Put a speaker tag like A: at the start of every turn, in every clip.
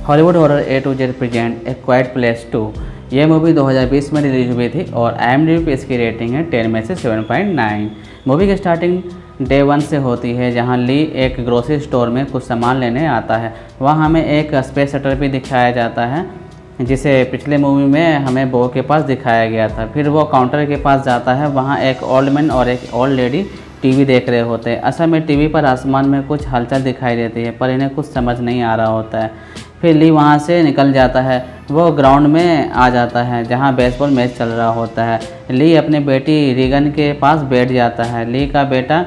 A: Hollywood horror A to Z present a quiet place 2। ये movie 2020 में release हुई थी और IMDb पे इसकी रेटिंग है 10 में से 7.9। मूवी की स्टार्टिंग डे 1 से होती है, जहां ली एक ग्रोसरी स्टोर में कुछ सामान लेने आता है। वहां हमें एक स्पेस शटल भी दिखाया जाता है, जिसे पिछले मूवी में हमें बो के पास दिखाया गया था। फिर वो काउंटर के पास जाता है, वहाँ एक ओल्ड मैन और एक ओल्ड लेडी टीवी देख रहे होते हैं। असल में टीवी पर आसमान में कुछ हलचल दिखाई देती है, पर इन्हें कुछ समझ नहीं आ रहा होता है। फिर ली वहाँ से निकल जाता है, वो ग्राउंड में आ जाता है जहाँ बेसबॉल मैच चल रहा होता है। ली अपनी बेटी रीगन के पास बैठ जाता है। ली का बेटा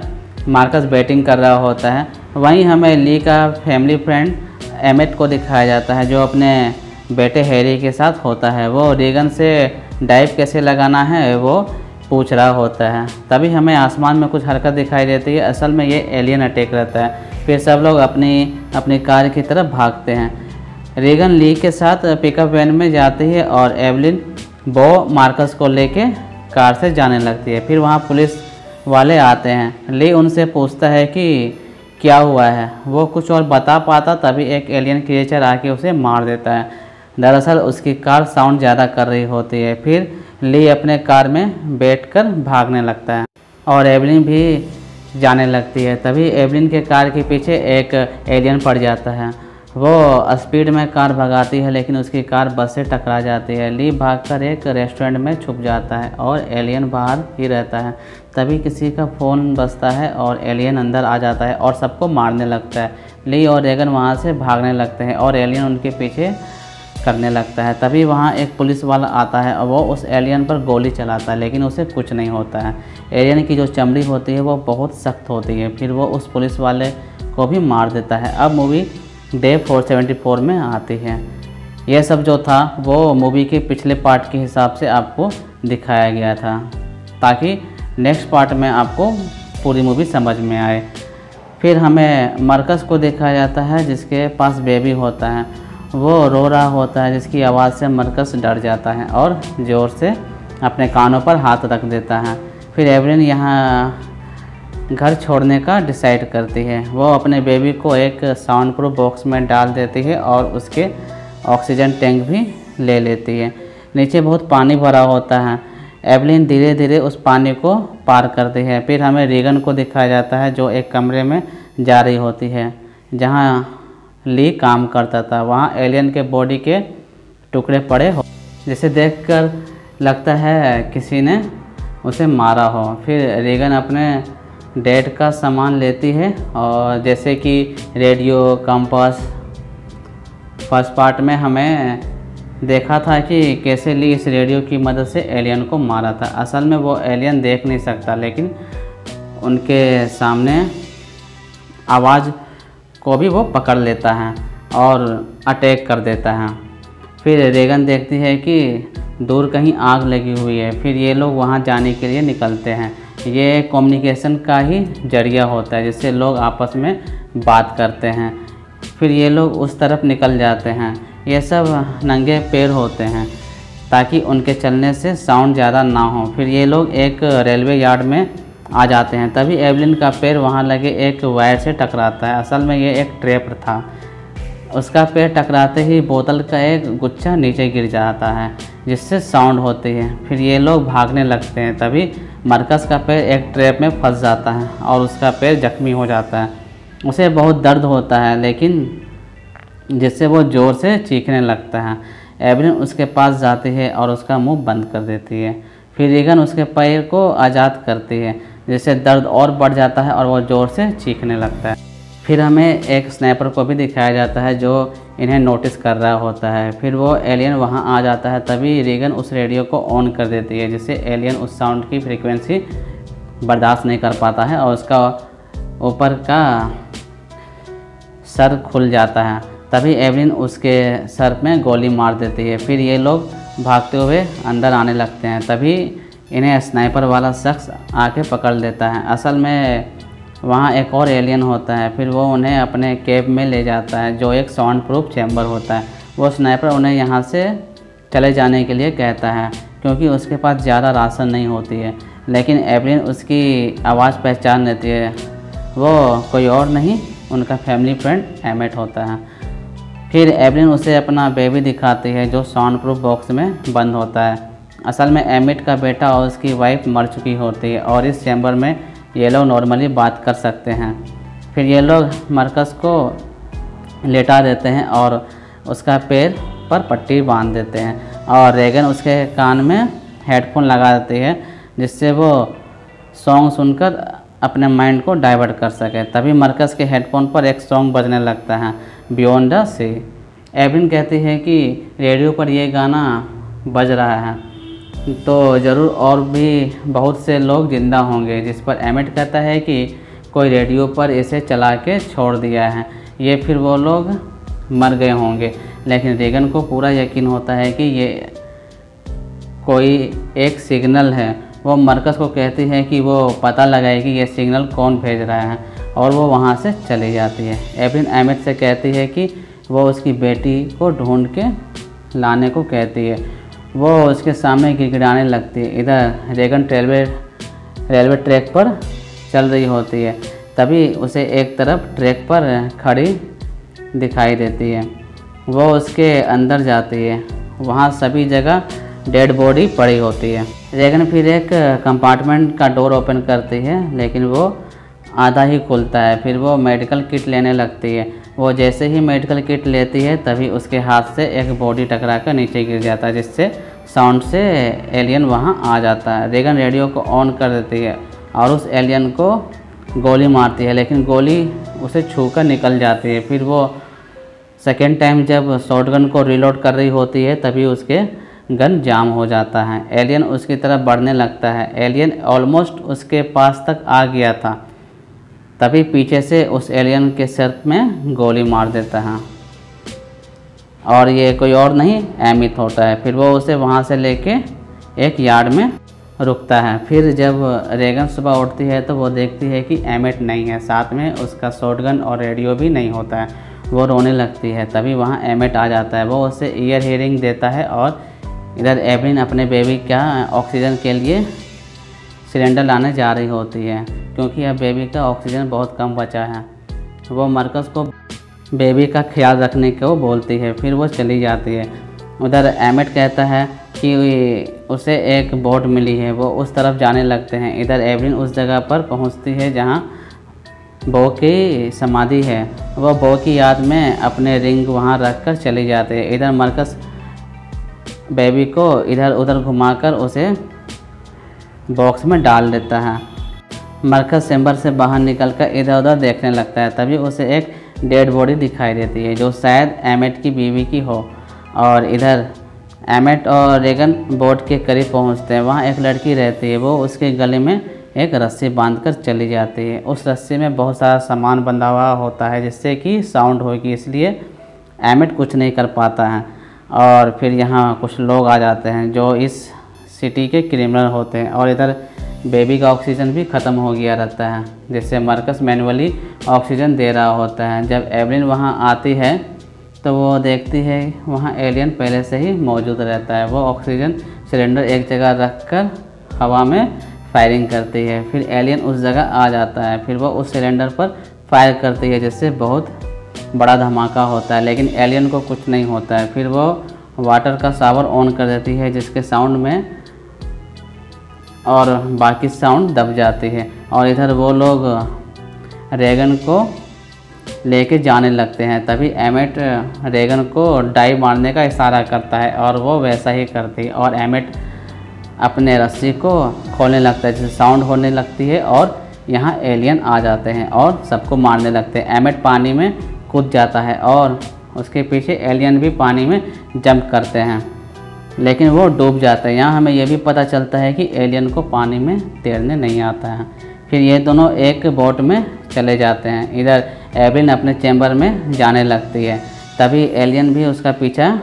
A: मार्कस बैटिंग कर रहा होता है। वहीं हमें ली का फैमिली फ्रेंड एमेट को दिखाया जाता है, जो अपने बेटे हैरी के साथ होता है। वो रीगन से डाइव कैसे लगाना है वो पूछ रहा होता है। तभी हमें आसमान में कुछ हरकत दिखाई देती है। असल में ये एलियन अटैक रहता है। फिर सब लोग अपनी कार की तरफ भागते हैं। रीगन ली के साथ पिकअप वैन में जाती है और एवलिन बो मार्कस को लेके कार से जाने लगती है। फिर वहाँ पुलिस वाले आते हैं। ली उनसे पूछता है कि क्या हुआ है। वो कुछ और बता पाता तभी एक एलियन क्रिएचर आके उसे मार देता है। दरअसल उसकी कार साउंड ज़्यादा कर रही होती है। फिर ली अपने कार में बैठकर भागने लगता है और एवलिन भी जाने लगती है। तभी एवलिन के कार के पीछे एक एलियन पड़ जाता है। वो स्पीड में कार भगाती है, लेकिन उसकी कार बस से टकरा जाती है। ली भागकर एक रेस्टोरेंट में छुप जाता है और एलियन बाहर ही रहता है। तभी किसी का फ़ोन बजता है और एलियन अंदर आ जाता है और सबको मारने लगता है। ली और रीगन वहाँ से भागने लगते हैं और एलियन उनके पीछे करने लगता है। तभी वहाँ एक पुलिस वाला आता है और वो उस एलियन पर गोली चलाता है, लेकिन उसे कुछ नहीं होता है। एलियन की जो चमड़ी होती है वो बहुत सख्त होती है। फिर वो उस पुलिस वाले को भी मार देता है। अब मूवी डे 474 में आती है। यह सब जो था वो मूवी के पिछले पार्ट के हिसाब से आपको दिखाया गया था, ताकि नेक्स्ट पार्ट में आपको पूरी मूवी समझ में आए। फिर हमें मार्कस को दिखाया जाता है, जिसके पास बेबी होता है। वो रो रहा होता है, जिसकी आवाज़ से मार्कस डर जाता है और ज़ोर से अपने कानों पर हाथ रख देता है। फिर एवलिन यहाँ घर छोड़ने का डिसाइड करती है। वो अपने बेबी को एक साउंड प्रूफ बॉक्स में डाल देती है और उसके ऑक्सीजन टैंक भी ले लेती है। नीचे बहुत पानी भरा होता है। एवलिन धीरे धीरे उस पानी को पार करती है। फिर हमें रीगन को दिखाया जाता है, जो एक कमरे में जा रही होती है जहाँ ली काम करता था। वहाँ एलियन के बॉडी के टुकड़े पड़े हो, जिसे देखकर लगता है किसी ने उसे मारा हो। फिर रीगन अपने डैड का सामान लेती है, और जैसे कि रेडियो, कंपास। फर्स्ट पार्ट में हमें देखा था कि कैसे ली इस रेडियो की मदद से एलियन को मारा था। असल में वो एलियन देख नहीं सकता, लेकिन उनके सामने आवाज़ को भी वो पकड़ लेता है और अटैक कर देता है। फिर रीगन देखती है कि दूर कहीं आग लगी हुई है। फिर ये लोग वहाँ जाने के लिए निकलते हैं। ये कम्युनिकेशन का ही जरिया होता है, जिससे लोग आपस में बात करते हैं। फिर ये लोग उस तरफ निकल जाते हैं। ये सब नंगे पैर होते हैं ताकि उनके चलने से साउंड ज़्यादा ना हो। फिर ये लोग एक रेलवे यार्ड में आ जाते हैं। तभी एवलिन का पैर वहाँ लगे एक वायर से टकराता है। असल में ये एक ट्रैप था। उसका पैर टकराते ही बोतल का एक गुच्छा नीचे गिर जाता है, जिससे साउंड होती है। फिर ये लोग भागने लगते हैं। तभी मार्कस का पैर एक ट्रैप में फंस जाता है और उसका पैर जख्मी हो जाता है। उसे बहुत दर्द होता है, लेकिन जिससे वो ज़ोर से चीखने लगता है। एवलिन उसके पास जाती है और उसका मुंह बंद कर देती है। फिर रीगन उसके पैर को आज़ाद करती है, जिससे दर्द और बढ़ जाता है और वो ज़ोर से चीखने लगता है। फिर हमें एक स्नाइपर को भी दिखाया जाता है, जो इन्हें नोटिस कर रहा होता है। फिर वो एलियन वहाँ आ जाता है। तभी रीगन उस रेडियो को ऑन कर देती है, जिससे एलियन उस साउंड की फ्रीक्वेंसी बर्दाश्त नहीं कर पाता है और उसका ऊपर का सर खुल जाता है। तभी एवलिन उसके सर में गोली मार देती है। फिर ये लोग भागते हुए अंदर आने लगते हैं। तभी इन्हें स्नाइपर वाला शख्स आके पकड़ लेता है। असल में वहाँ एक और एलियन होता है। फिर वो उन्हें अपने कैब में ले जाता है, जो एक साउंड प्रूफ चैम्बर होता है। वो स्नाइपर उन्हें यहाँ से चले जाने के लिए कहता है, क्योंकि उसके पास ज़्यादा राशन नहीं होती है। लेकिन एवलिन उसकी आवाज़ पहचान लेती है। वो कोई और नहीं, उनका फैमिली फ्रेंड एमेट होता है। फिर एवलिन उसे अपना बेबी दिखाती है जो साउंड प्रूफ बॉक्स में बंद होता है। असल में एमिट का बेटा और उसकी वाइफ मर चुकी होती है और इस चैम्बर में ये लोग नॉर्मली बात कर सकते हैं। फिर ये लोग मरकस को लेटा देते हैं और उसका पैर पर पट्टी बांध देते हैं और रेगन उसके कान में हेडफोन लगा देती है जिससे वो सॉन्ग सुनकर अपने माइंड को डाइवर्ट कर सके। तभी मरकस के हेडफोन पर एक सॉन्ग बजने लगता है, बियॉन्ड द सी। एवलिन कहती है कि रेडियो पर यह गाना बज रहा है तो ज़रूर और भी बहुत से लोग ज़िंदा होंगे, जिस पर एमिट कहता है कि कोई रेडियो पर इसे चला के छोड़ दिया है, ये फिर वो लोग मर गए होंगे। लेकिन रेगन को पूरा यकीन होता है कि ये कोई एक सिग्नल है। वो मरकस को कहती है कि वो पता लगाए कि ये सिग्नल कौन भेज रहा है और वो वहाँ से चली जाती है। एवलिन एमिट से कहती है कि वो उसकी बेटी को ढूंढ के लाने को कहती है। वो उसके सामने गिड़गिड़ाने लगती है। इधर रेगन रेलवे ट्रैक पर चल रही होती है, तभी उसे एक तरफ ट्रैक पर खड़ी दिखाई देती है। वो उसके अंदर जाती है, वहाँ सभी जगह डेड बॉडी पड़ी होती है। रेगन फिर एक कंपार्टमेंट का डोर ओपन करती है लेकिन वो आधा ही खुलता है। फिर वो मेडिकल किट लेने लगती है। वो जैसे ही मेडिकल किट लेती है तभी उसके हाथ से एक बॉडी टकरा कर नीचे गिर जाता है, जिससे साउंड से एलियन वहाँ आ जाता है। रेगन रेडियो को ऑन कर देती है और उस एलियन को गोली मारती है, लेकिन गोली उसे छूकर निकल जाती है। फिर वो सेकेंड टाइम जब शॉटगन को रीलोड कर रही होती है तभी उसके गन जाम हो जाता है। एलियन उसकी तरफ बढ़ने लगता है। एलियन ऑलमोस्ट उसके पास तक आ गया था, तभी पीछे से उस एलियन के सर में गोली मार देता है और ये कोई और नहीं एमिट होता है। फिर वो उसे वहाँ से लेके एक यार्ड में रुकता है। फिर जब रेगन सुबह उठती है तो वो देखती है कि एमिट नहीं है, साथ में उसका शॉटगन और रेडियो भी नहीं होता है। वो रोने लगती है, तभी वहाँ एमिट आ जाता है। वो उसे ईयर हीरिंग देता है और इधर एवलिन अपने बेबी का ऑक्सीजन के लिए सिलेंडर लाने जा रही होती है क्योंकि अब बेबी का ऑक्सीजन बहुत कम बचा है। वो मरकस को बेबी का ख्याल रखने को बोलती है, फिर वो चली जाती है। उधर एमिट कहता है कि उसे एक बोट मिली है, वो उस तरफ जाने लगते हैं। इधर एवलिन उस जगह पर पहुंचती है जहां बो की समाधि है। वो बो की याद में अपने रिंग वहां रखकर चली जाती है। इधर मरकस बेबी को इधर उधर घुमाकर उसे बॉक्स में डाल देता है। मरकस चैम्बर से बाहर निकलकर इधर उधर देखने लगता है, तभी उसे एक डेड बॉडी दिखाई देती है जो शायद एमिट की बीवी की हो। और इधर एमिट और रेगन बोट के करीब पहुंचते हैं। वहाँ एक लड़की रहती है, वो उसके गले में एक रस्सी बांधकर चली जाती है। उस रस्सी में बहुत सारा सामान बंधा हुआ होता है जिससे कि साउंड होगी, इसलिए एमिट कुछ नहीं कर पाता है। और फिर यहाँ कुछ लोग आ जाते हैं जो इस सिटी के क्रिमिनल होते हैं और इधर बेबी का ऑक्सीजन भी ख़त्म हो गया रहता है, जिससे मरकस मैनुअली ऑक्सीजन दे रहा होता है। जब एवलिन वहाँ आती है तो वो देखती है वहाँ एलियन पहले से ही मौजूद रहता है। वो ऑक्सीजन सिलेंडर एक जगह रखकर हवा में फायरिंग करती है। फिर एलियन उस जगह आ जाता है। फिर वो उस सिलेंडर पर फायर करती है जिससे बहुत बड़ा धमाका होता है, लेकिन एलियन को कुछ नहीं होता है। फिर वो वाटर का शावर ऑन कर देती है जिसके साउंड में और बाकी साउंड दब जाती है। और इधर वो लोग रेगन को लेके जाने लगते हैं, तभी एमिट रेगन को डाई मारने का इशारा करता है और वो वैसा ही करती है और एमिट अपने रस्सी को खोलने लगता है जिससे साउंड होने लगती है और यहाँ एलियन आ जाते हैं और सबको मारने लगते हैं। एमिट पानी में कूद जाता है और उसके पीछे एलियन भी पानी में जंप करते हैं, लेकिन वो डूब जाते हैं। यहाँ हमें यह भी पता चलता है कि एलियन को पानी में तैरने नहीं आता है। फिर ये दोनों एक बोट में चले जाते हैं। इधर एवलिन अपने चैम्बर में जाने लगती है, तभी एलियन भी उसका पीछा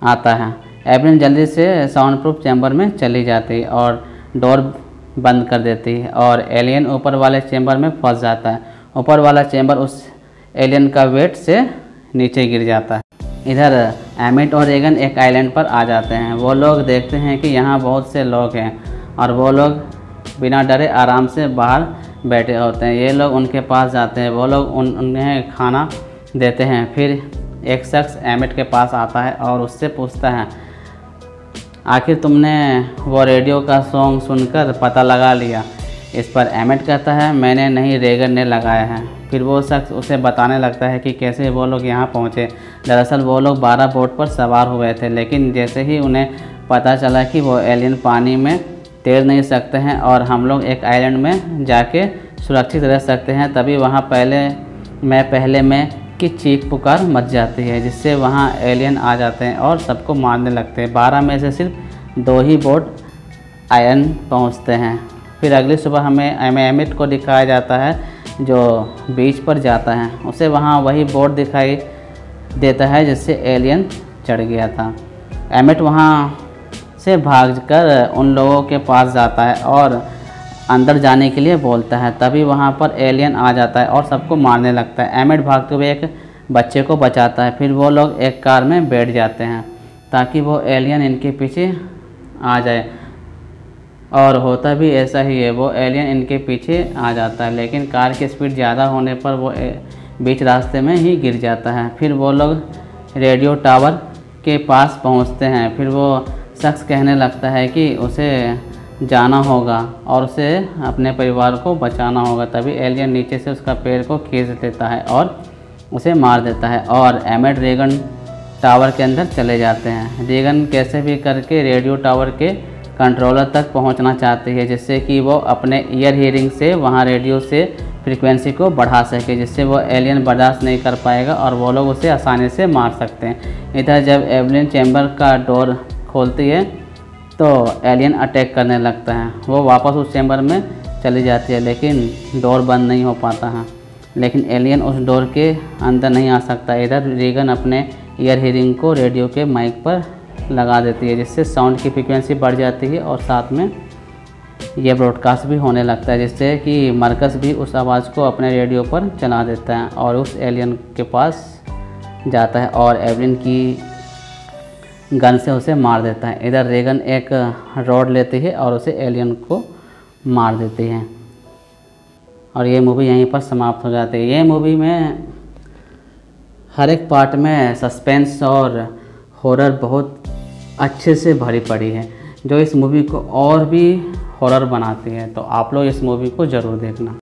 A: आता है। एवलिन जल्दी से साउंड प्रूफ चैम्बर में चली जाती है और डोर बंद कर देती है और एलियन ऊपर वाले चैम्बर में फंस जाता है। ऊपर वाला चैम्बर उस एलियन का वेट से नीचे गिर जाता है। इधर एमिट और रेगन एक आइलैंड पर आ जाते हैं। वो लोग देखते हैं कि यहाँ बहुत से लोग हैं और वो लोग बिना डरे आराम से बाहर बैठे होते हैं। ये लोग उनके पास जाते हैं, वो लोग उन्हें खाना देते हैं। फिर एक शख्स एमिट के पास आता है और उससे पूछता है, आखिर तुमने वो रेडियो का सॉन्ग सुनकर पता लगा लिया? इस पर एमिट कहता है, मैंने नहीं, रेगन ने लगाया है। फिर वो शख्स उसे बताने लगता है कि कैसे वो लोग यहाँ पहुँचे। दरअसल वो लोग 12 बोट पर सवार हुए थे, लेकिन जैसे ही उन्हें पता चला कि वो एलियन पानी में तैर नहीं सकते हैं और हम लोग एक आइलैंड में जाके सुरक्षित रह सकते हैं, तभी वहाँ पहले में की चीख पुकार मच जाती है, जिससे वहाँ एलियन आ जाते हैं और सबको मारने लगते हैं। 12 में से सिर्फ 2 ही बोट आइलैंड पहुँचते हैं। फिर अगली सुबह हमें एमिट को दिखाया जाता है जो बीच पर जाता है। उसे वहाँ वही बोट दिखाई देता है जिससे एलियन चढ़ गया था। एमिट वहाँ से भागकर उन लोगों के पास जाता है और अंदर जाने के लिए बोलता है, तभी वहाँ पर एलियन आ जाता है और सबको मारने लगता है। एमिट भागते हुए एक बच्चे को बचाता है। फिर वो लोग एक कार में बैठ जाते हैं ताकि वो एलियन इनके पीछे आ जाए, और होता भी ऐसा ही है, वो एलियन इनके पीछे आ जाता है, लेकिन कार की स्पीड ज़्यादा होने पर वो बीच रास्ते में ही गिर जाता है। फिर वो लोग रेडियो टावर के पास पहुंचते हैं। फिर वो शख्स कहने लगता है कि उसे जाना होगा और उसे अपने परिवार को बचाना होगा, तभी एलियन नीचे से उसका पैर को खींच लेता है और उसे मार देता है और एमिट रेगन टावर के अंदर चले जाते हैं। रेगन कैसे भी करके रेडियो टावर के कंट्रोलर तक पहुंचना चाहती है, जिससे कि वो अपने ईयर हीरिंग से वहां रेडियो से फ्रीक्वेंसी को बढ़ा सके, जिससे वो एलियन बर्दाश्त नहीं कर पाएगा और वो लोग उसे आसानी से मार सकते हैं। इधर जब एवलिन चैम्बर का डोर खोलती है तो एलियन अटैक करने लगता है। वो वापस उस चैम्बर में चली जाती है, लेकिन डोर बंद नहीं हो पाता है, लेकिन एलियन उस डोर के अंदर नहीं आ सकता। इधर रेगन अपने ईयर हीरिंग को रेडियो के माइक पर लगा देती है, जिससे साउंड की फ्रीक्वेंसी बढ़ जाती है और साथ में ये ब्रॉडकास्ट भी होने लगता है, जिससे कि मरकस भी उस आवाज़ को अपने रेडियो पर चला देता है और उस एलियन के पास जाता है और एवलिन की गन से उसे मार देता है। इधर रेगन एक रॉड लेती है और उसे एलियन को मार देती है और ये मूवी यहीं पर समाप्त हो जाती है। ये मूवी में हर एक पार्ट में सस्पेंस और हॉरर बहुत अच्छे से भरी पड़ी है, जो इस मूवी को और भी हॉरर बनाती है। तो आप लोग इस मूवी को ज़रूर देखना।